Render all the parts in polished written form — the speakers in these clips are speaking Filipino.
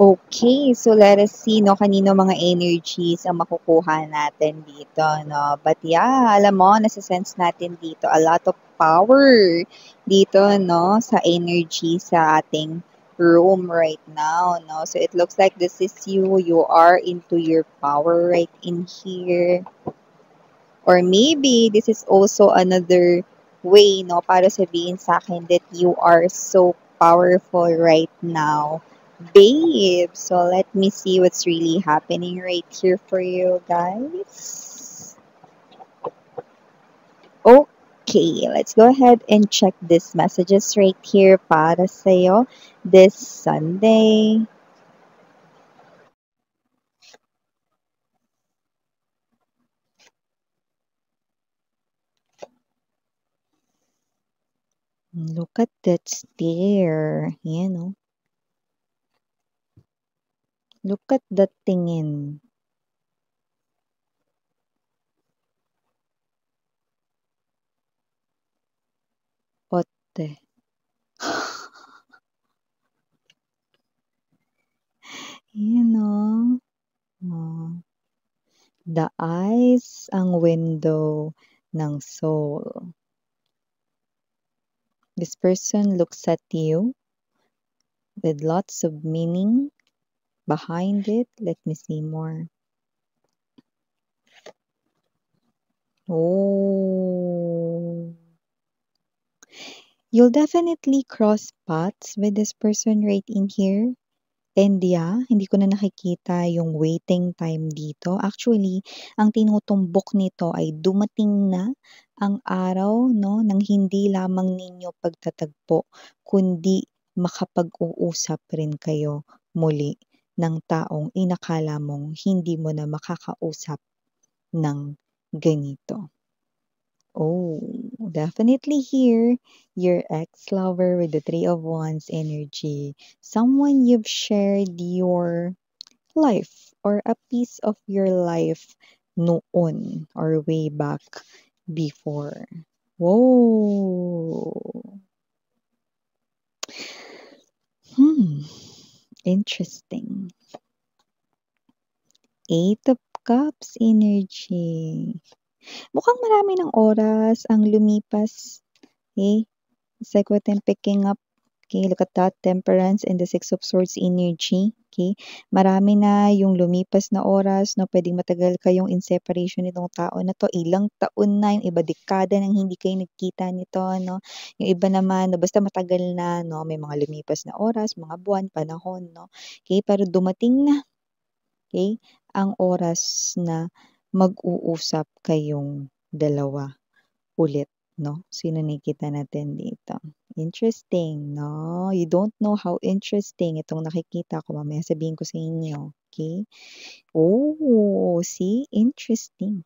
Okay, so let us see 'no, kanino mga energies ang makukuha natin dito 'no. But yeah, alam mo nase-sense natin dito a lot of power dito 'no, sa energy sa ating room right now 'no. So it looks like this is you are into your power right in here. Or maybe this is also another way 'no, para sabihin sa'kin that you are so powerful right now, babe. So let me see what's really happening right here for you guys. Okay, let's go ahead and check these messages right here para sa'yo this Sunday. Look at that stare. Yan, oh. Look at that tingin. Otte. Yan, oh. Oh. The eyes ang window ng soul. This person looks at you with lots of meaning behind it. Let me see more. Oh. You'll definitely cross paths with this person right in here. And yeah, hindi ko na nakikita yung waiting time dito. Actually, ang tinutumbok nito ay dumating na ang araw no ng hindi lamang ninyo pagtatagpo, kundi makapag-uusap rin kayo muli ng taong inakala mong hindi mo na makakausap ng ganito. Oh, definitely here, your ex-lover with the Three of Wands energy. Someone you've shared your life or a piece of your life noon or way back before. Whoa. Hmm. Interesting. Eight of Cups energy. Mukhang marami ng oras ang lumipas. Okay? It's like what I'm picking up. Okay, look at that. Temperance and the Six of Swords energy. Okay, marami na yung lumipas na oras, no? Pwedeng matagal kayong in separation nitong tao na to. Ilang taon na, yung iba dekada nang hindi kayo nagkita nito, no? Yung iba naman, no, basta matagal na, no? May mga lumipas na oras, mga buwan, panahon, no? Okay, pero dumating na, okay, ang oras na mag-uusap kayong dalawa ulit, 'no? Sino nakikita natin dito? Interesting, 'no? You don't know how interesting itong nakikita ko. Mamaya sabihin ko sa inyo, okay? Oh, see? Interesting.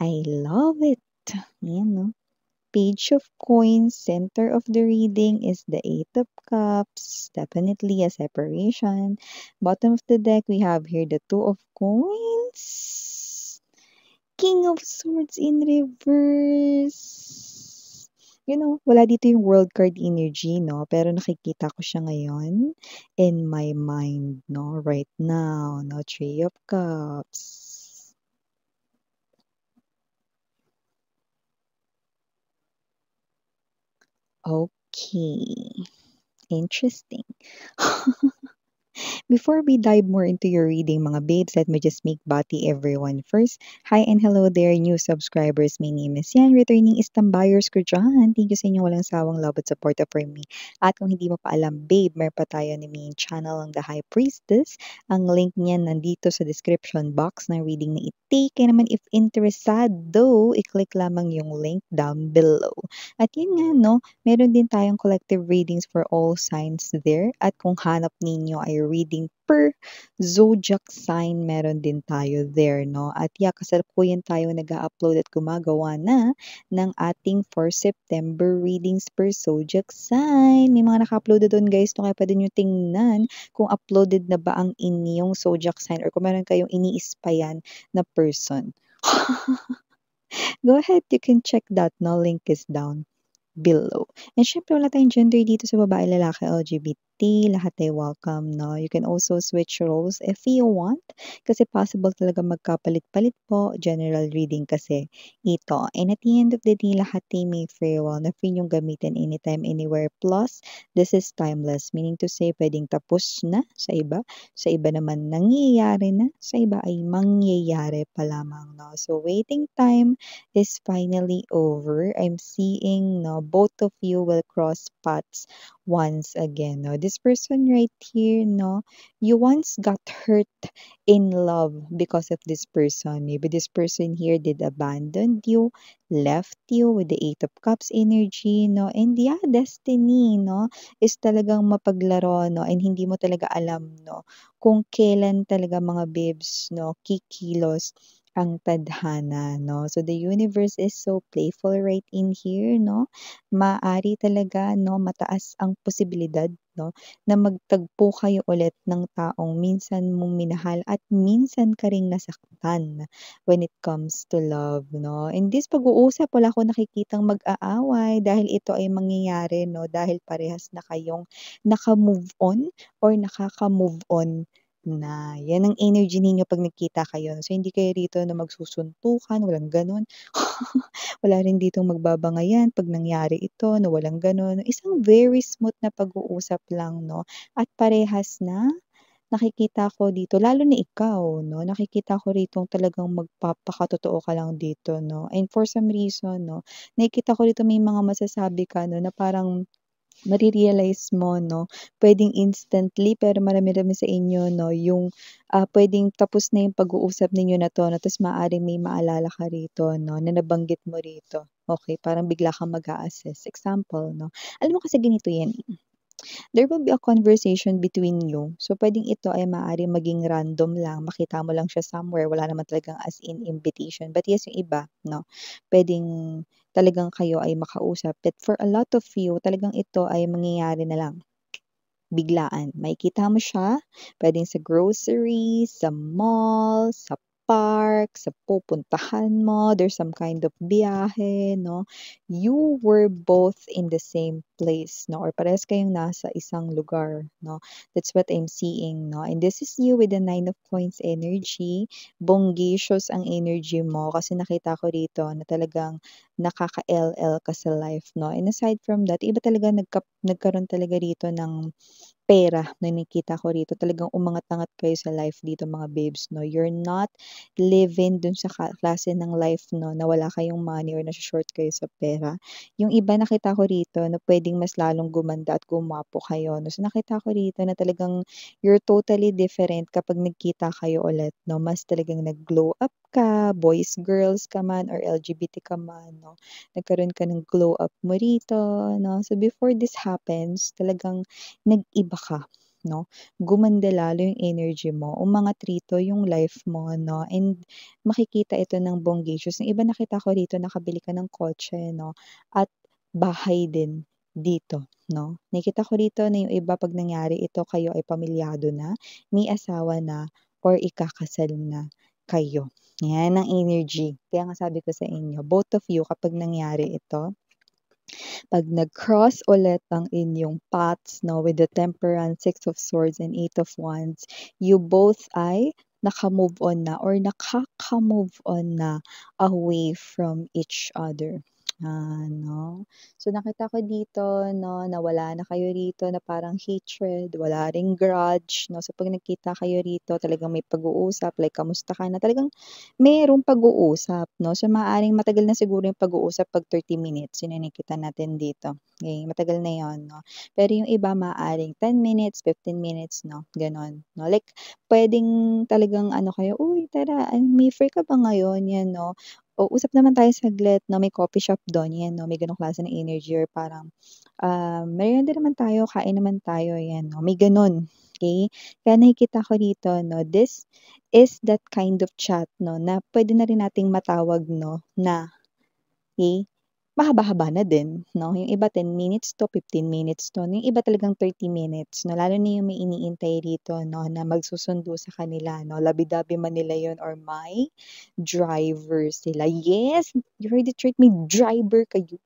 I love it. Ayan, 'no? Page of Coins, center of the reading is the Eight of Cups. Definitely a separation. Bottom of the deck, we have here the Two of Coins. King of Swords in reverse. You know, wala dito yung world card energy, no? Pero nakikita ko siya ngayon in my mind, no? Right now, no? Three of Cups. Okay. Interesting. Before we dive more into your reading, mga babes, let me just make bati everyone first. Hi and hello there, new subscribers. My name is Yan. Returning is tambayers ko dyan. Thank you sa inyong walang sawang love at support for me. At kung hindi mo pa alam, babe, meron pa tayo ni main channel ng The High Priestess. Ang link niyan nandito sa description box ng reading na i-take. Kaya naman if interesado, i-click lamang yung link down below. At yun nga, no, meron din tayong collective readings for all signs there. At kung hanap ninyo ay reading per zodiac sign, meron din tayo there, no? At yeah, kasalukuyan tayo nag-upload at gumagawa na ng ating for September readings per zodiac sign. May mga naka-upload doon guys, no? Kaya pwede nyo tingnan kung uploaded na ba ang inyong zodiac sign or kung meron kayong ini-spayan na person. Go ahead, you can check that, no? Link is down below. And syempre wala tayong gender dito sa babae, lalaki, LGBT, lahat ay welcome, no? You can also switch roles if you want kasi possible talaga magkapalit-palit po. General reading kasi ito. And at the end of the day, lahat ay may free will na free niyong gamitin anytime, anywhere. Plus, this is timeless, meaning to say, pwedeng tapos na sa iba naman nangyayari na, sa iba ay mangyayari pa lamang, no? So, waiting time is finally over. I'm seeing no both of you will cross paths once again. No, this person right here, no, you once got hurt in love because of this person. Maybe this person here did abandon you, left you with the Eight of Cups energy, no, and yeah, destiny, no, is talagang mapaglaro, no, and hindi mo talaga alam, no, kung kailan talaga mga babes, no, kikilos ang tadhana, no? So, the universe is so playful right in here, no? Maaari talaga, no, mataas ang posibilidad, no, na magtagpo kayo ulit ng taong minsan mong minahal at minsan ka ring nasaktan when it comes to love, no? In this pag-uusap, wala akong nakikitang mag-aaway dahil ito ay mangyayari, no? Dahil parehas na kayong naka-move on or nakaka-move on na. Yan ang energy ninyo 'pag nagkita kayo. So, hindi kayo rito na magsusuntukan, walang gano'n. Wala rin ditong magbabangayan 'pag nangyari ito na walang gano'n. Isang very smooth na pag-uusap lang 'no, at parehas na nakikita ko dito lalo na ikaw 'no, nakikita ko ritong talagang magpapakatotoo ka lang dito 'no. And for some reason 'no, nakikita ko dito may mga masasabi ka 'no, na parang mare-realize mo 'no, puwedeng instantly pero marami-rami sa inyo 'no, yung, puwedeng tapos na yung pag-uusap ninyo na 'to 'no, ta's maaaring may maalala ka rito 'no, na nabanggit mo rito. Okey, parang bigla kang mag-a-assess. Example 'no, alam mo kasi ganito yan, eh, there will be a conversation between you. So, puwedeng ito ay maaaring maging random lang, makita mo lang siya somewhere, wala naman talagang as in invitation. But yes, yung iba 'no, puwedeng talagang kayo ay makausap. But for a lot of you, talagang ito ay mangyayari na lang biglaan. Makikita mo siya, puwedeng sa grocery, sa mall, sa park, sa pupuntahan mo, there's some kind of biyahe 'no. You were both in the same place 'no, or parehas kayong nasa isang lugar 'no. That's what I'm seeing 'no, and this is you with the Nine of Coins energy. Bonggacious ang energy mo kasi nakita ko rito na talagang nakaka-LL ka sa life 'no, and aside from that, iba talaga nagkaroon talaga rito ng pera na nakikita ko rito. Talagang umangat-angat kayo sa life dito mga babes 'no. You're not living dun sa klase ng life 'no, na wala kayong money or naso-short kayo sa pera. Yung iba nakita ko rito na puwedeng mas lalong gumanda at gumwapo kayo 'no. So, nakita ko rito na talagang you're totally different kapag nagkita kayo ulit 'no. Mas talagang nag-glow up ka, boys, girls ka man or LGBT ka man 'no. Nagkaroon ka ng glow up mo rito 'no. So, before this happens, talagang nag-iba ka 'no, gumanda lalo yung energy mo, umangat rito yung life mo 'no, and makikita ito ng bonggacious. Yung iba nakita ko rito nakabili ka ng kotse 'no, at bahay din dito 'no. Nakikita ko rito na yung iba 'pag nangyari ito kayo ay pamilyado na, may asawa na or ikakasal na kayo. Yan ang energy. Kaya nga sabi ko sa inyo, both of you kapag nangyari ito 'pag nag-cross ulit ang inyong paths 'no, with the Temperance, Six of Swords, and Eight of Wands, you both ay naka-move on na or nakaka-move on na away from each other. 'No. So, nakita ko dito 'no, na wala na kayo rito na parang hatred, wala ring grudge 'no. So, 'pag nagkita kayo rito talagang may pag-uusap, like kamusta ka na, talagang merong pag-uusap 'no. So, maaaring matagal na siguro yung pag-uusap 'pag 30 minutes, yun yung nakikita natin dito. Okey, matagal na yun 'no. Pero yung iba maaaring 10 minutes, 15 minutes 'no, gano'n 'no. Like puwedeng talagang ano kayo, "Uy tara, may free ka ba ngayon?" 'Yan 'no. "O usap naman tayo saglit 'no, may coffee shop dun." 'Yan 'no, may gano'ng klase ng energy or parang, "Meryenda naman tayo, kain naman tayo." 'Yan 'no, may gano'n, okey. Kaya nakikita ko rito 'no, this is that kind of chat 'no, na puwede na rin nating matawag 'no, na, eh, mahaba-haba na din 'no. Yung iba 10 minutes 'to, 15 minutes 'to, yung iba talagang 30 minutes 'no, lalo na yung may iniintay rito 'no, na magsusundo sa kanila 'no, labi-dabi man nila yun or may driver sila. Yes, you heard it right, may driver kayo.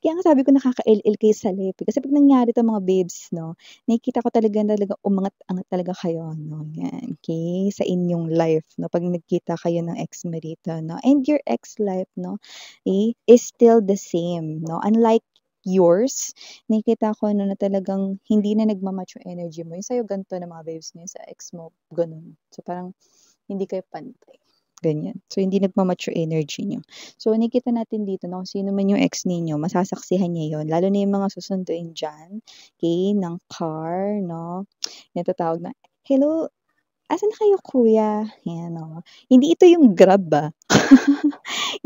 Kaya nga sabi ko nakaka-LL kayo sa life, eh, kasi 'pag nangyari 'to mga babes 'no, nakikita ko talagang umangat-angat talaga kayo 'no, 'yan, okey, sa inyong life 'no, 'pag nagkita kayo ng ex mo rito 'no, and your ex life 'no, is still the same 'no, unlike yours, nakikita ko 'no na talagang hindi na nagma-match yung energy mo, yung sa'yo ganito na mga babes 'no, yung sa ex mo gano'n. So, parang hindi kayo pantay, ganyan. So, hindi nagma-match yung energy niyo. So, nakikita natin dito na kung sino man yung ex ninyo, masasaksihan niya yon. Lalo na yung mga susunduin diyan, okey, ng car 'no, yung tatawag na, "Hello, asan na kayo kuya?" Yan, oo. Hindi ito yung Grab,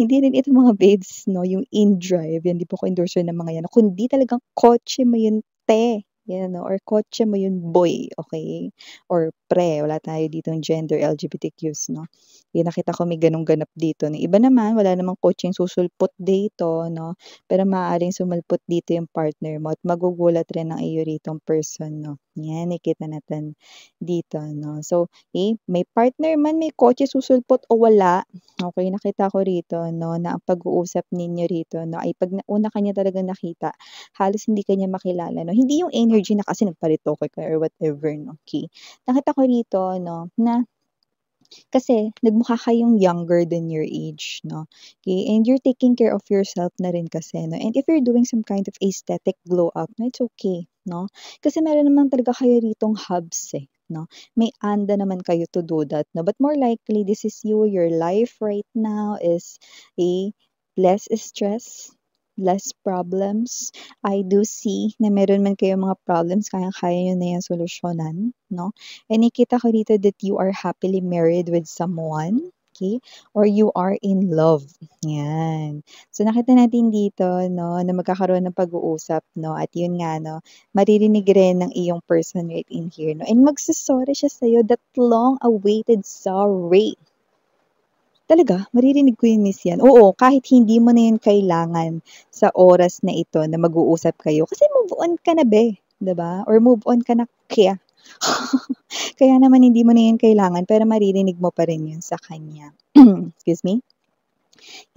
Hindi rin ito mga babes 'no, yung in-drive, yan, 'di po ako endorser ng mga yan, kundi talagang kotse mo yun, te, yan 'no, or kotse mo yun, boy, okey? Or pre, wala tayo ditong gender LGBTQs 'no. Yung nakita ko may gano'ng ganap dito na iba naman, wala namang kotseng susulpot dito 'no, pero maaaring sumalpot dito yung partner mo at magugulat rin ang iyo ritong person 'no. Yan, nakikita natin dito 'no. So, may partner man, may kotse susulpot o wala, okey, nakita ko rito 'no, na ang pag-uusap ninyo rito 'no, ay 'pag una ka niya talagang nakita, halos hindi ka niya makilala 'no. Hindi yung energy na kasi nagparitoke ka or whatever 'no, okey. Nakita ko rito 'no, na kasi nagmukha kayong younger than your age 'no, okey, and you're taking care of yourself na rin kasi 'no, and if you're doing some kind of aesthetic glow up 'no, it's okay 'no. Kasi meron naman talaga kayo ritong hubs, eh, 'no. May anda naman kayo to do that 'no, but more likely this is you, your life right now is less stress, less problems. I do see na meron man kayong mga problems, kayang-kaya niyo na yan solusyonan 'no. And nakita ko dito that you are happily married with someone, okay, or you are in love, 'yan. So, nakita natin dito 'no, na magkakaroon ng pag-uusap 'no, at yun nga 'no, maririnig rin ng iyong person right in here 'no, and magso-sorry siya sa'yo, that long-awaited sorry. Talaga, maririnig ko yun, miss, yan. Oo, kahit hindi mo na yun kailangan sa oras na ito na mag-uusap kayo kasi move on ka na be, 'di ba? Or move on ka na kya. Kaya naman hindi mo na yun kailangan pero maririnig mo pa rin yun sa kanya. Excuse me?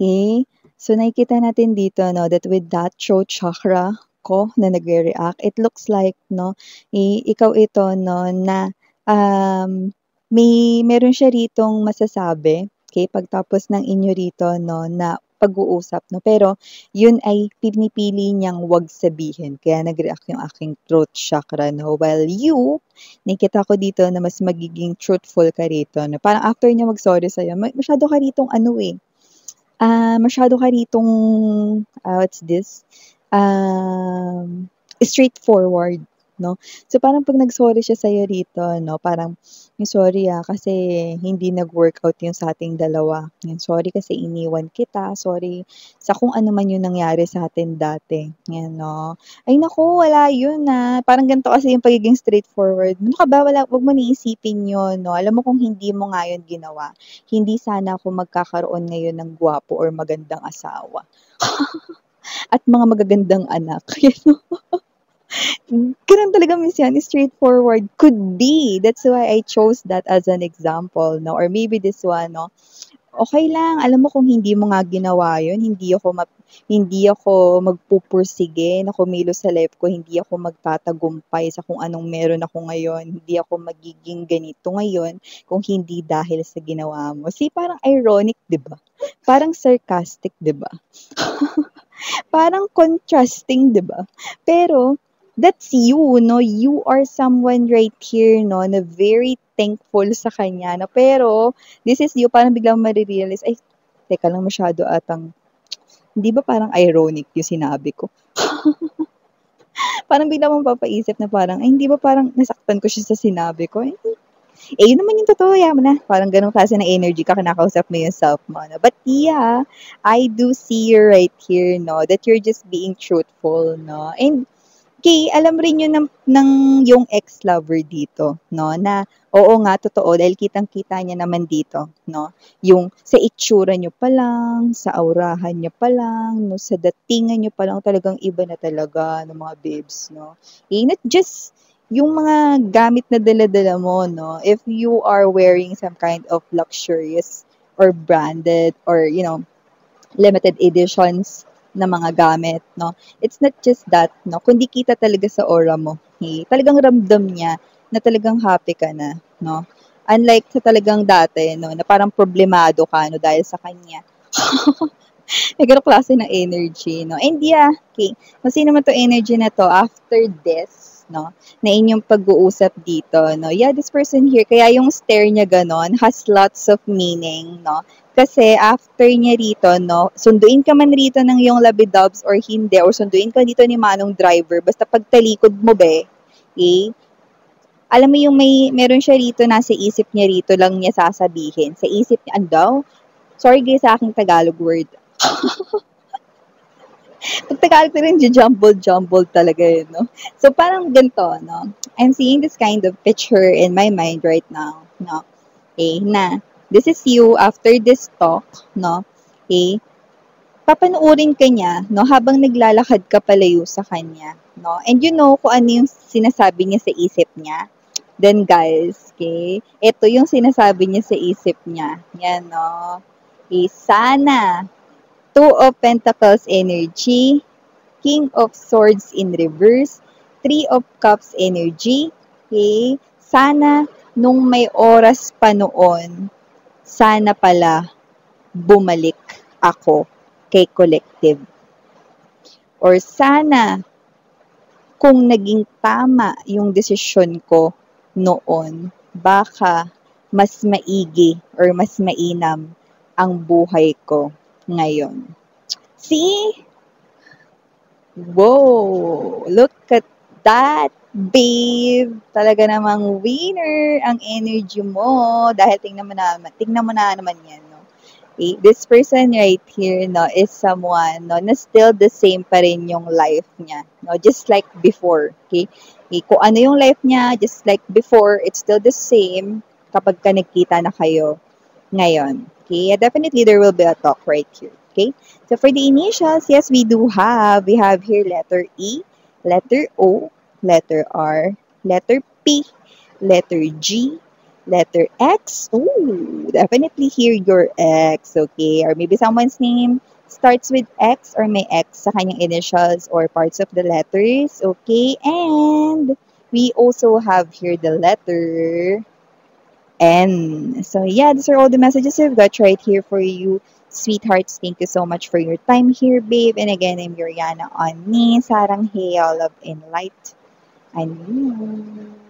Okay, so nakikita natin dito 'no, that with that throat chakra ko na nagre-react, it looks like 'no, ikaw ito 'no na, meron siya ritong masasabi, okay, pagtapos ng inyo rito 'no na pag-uusap 'no, pero yun ay pinipili niyang 'wag sabihin kaya nag-react yung aking throat chakra 'no, while you, nakikita ko dito na mas magiging truthful ka rito 'no, parang after niya mag-sorry sa'yo masyado ka ritong ano, masyado ka ritong, what's this, straightforward 'no. So, parang 'pag nag-sorry siya sa'yo rito 'no, parang, "Yung sorry, kasi hindi nag-workout yung sa'ting dalawa. Yung sorry kasi iniwan kita, sorry sa kung ano man yung nangyari sa'tin dati." 'Yan 'no. Ay naku, wala yun, parang ganito kasi yung pagiging straightforward. Ano ka ba, 'wag mo na iisipin yun 'no. Alam mo kung hindi mo nga yun ginawa, hindi sana ako magkakaroon ngayon ng gwapo or magandang asawa at mga magagandang anak. Gano'n talaga minsan yan, straightforward. Could be, that's why I chose that as an example 'no, or maybe this one 'no, okey lang, alam mo kung hindi mo nga ginawa yun, hindi ako magpupursige na kumilos sa life ko, hindi ako magtatagumpay sa kung anong meron ako ngayon, hindi ako magiging ganito ngayon kung hindi dahil sa ginawa mo. See, parang ironic 'di ba? Parang sarcastic 'di ba? Parang contrasting 'di ba? Pero that's you 'no, you are someone right here 'no, na very thankful sa kanya 'no, pero this is you, parang biglang mare-realize, "Ay, teka lang, masyado atang hindi ba parang ironic yung sinabi ko?" Parang biglang mapapaisip na parang, "Ay, hindi ba parang nasaktan ko siya sa sinabi ko?" Yun naman yung totoo, yaman na. Parang gano'ng klase ng energy ka, kinakausap mo yung self mo 'no. But yeah, I do see you right here 'no, that you're just being truthful 'no, and alam rin yun ng yung ex-lover dito 'no, na oo nga, totoo, dahil kitang-kita niya naman dito 'no, yung sa itsura niyo pa lang, sa aurahan niyo pa lang 'no, sa datingan niyo pa lang talagang iba na talaga ng mga babes 'no. Not just yung mga gamit na dala-dala mo 'no, if you are wearing some kind of luxurious or branded or limited editions na mga gamit, no? It's not just that, no? Kundi kita talaga sa aura mo. Okay? Talagang ramdam niya na talagang happy ka na, no? Unlike sa talagang dati, no, na parang problemado ka, no, dahil sa kanya. May ganong klase ng energy, no? And yeah, okay. Kung sino man to energy na to, after this, no, na inyong pag-uusap dito, no, yeah, this person here, kaya yung stare niya ganon, has lots of meaning, no? Kasi after niya rito, no, sunduin ka man rito ng yung labidubs or hindi, or sunduin ka dito ni Manong driver, basta pagtalikod mo, be, okay, alam mo yung meron siya rito, nasa isip niya rito lang niya sasabihin. Sa isip niya, andaw? Sorry guys sa aking Tagalog word. Pag Tagalog ko rin, jumble-jumble talaga yun, no? So, parang ganito, no? I'm seeing this kind of picture in my mind right now, no? Okay, na, this is you after this talk, no? Okay, papanoorin ka niya, no? Habang naglalakad ka palayo sa kanya, no? And you know kung ano yung sinasabi niya sa isip niya. Then, guys, okay, ito yung sinasabi niya sa isip niya. Yan, no? Okay, sana Two of Pentacles energy, King of Swords in reverse, Three of Cups energy. Okay? Sana nung may oras pa noon, sana pala bumalik ako kay collective. Or sana kung naging tama yung desisyon ko noon, baka mas maigi or mas mainam ang buhay ko ngayon. See? Wow! Look at that, babe! Talaga namang winner ang energy mo. Dahil tingnan mo na naman yan, no? Okay? This person right here, no, is someone, no, na still the same pa rin yung life niya, no? Just like before, okay? Okay, kung ano yung life niya, just like before, it's still the same kapag ka nagkita na kayo ngayon. Okay, definitely there will be a talk right here. Okay, so for the initials, yes, we do have. We have here letter E, letter O, letter R, letter P, letter G, letter X. Ooh, definitely here your X. Okay, or maybe someone's name starts with X or may X sa kanyang initials or parts of the letters. Okay, and we also have here the letter N. So yeah, these are all the messages I've got right here for you, sweethearts. Thank you so much for your time here, babe. And again, I'm Yuriana on me, Sarang Hey, love and light. And you.